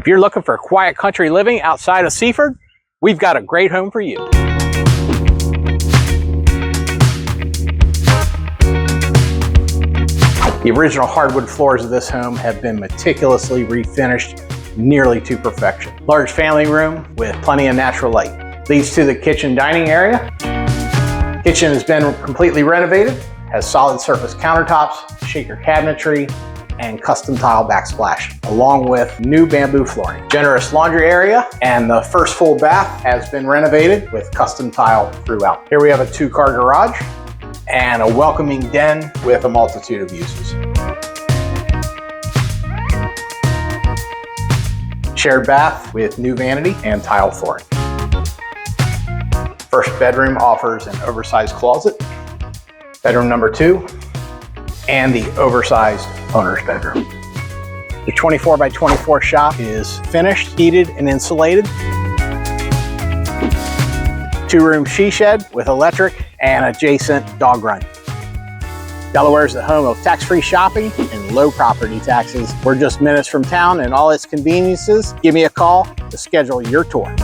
you're looking for quiet country living outside of Seaford, we've got a great home for you. The original hardwood floors of this home have been meticulously refinished nearly to perfection. Large family room with plenty of natural light. Leads to the kitchen dining area. Kitchen has been completely renovated, has solid surface countertops, shaker cabinetry, and custom tile backsplash, along with new bamboo flooring. Generous laundry area, and the first full bath has been renovated with custom tile throughout. Here we have a 2-car garage and a welcoming den with a multitude of uses. Shared bath with new vanity and tile flooring. First bedroom offers an oversized closet. Bedroom number 2, and the oversized owner's bedroom. The 24 by 24 shop is finished, heated, and insulated. 2-room she shed with electric and adjacent dog run. Delaware is the home of tax-free shopping and low property taxes. We're just minutes from town and all its conveniences. Give me a call to schedule your tour.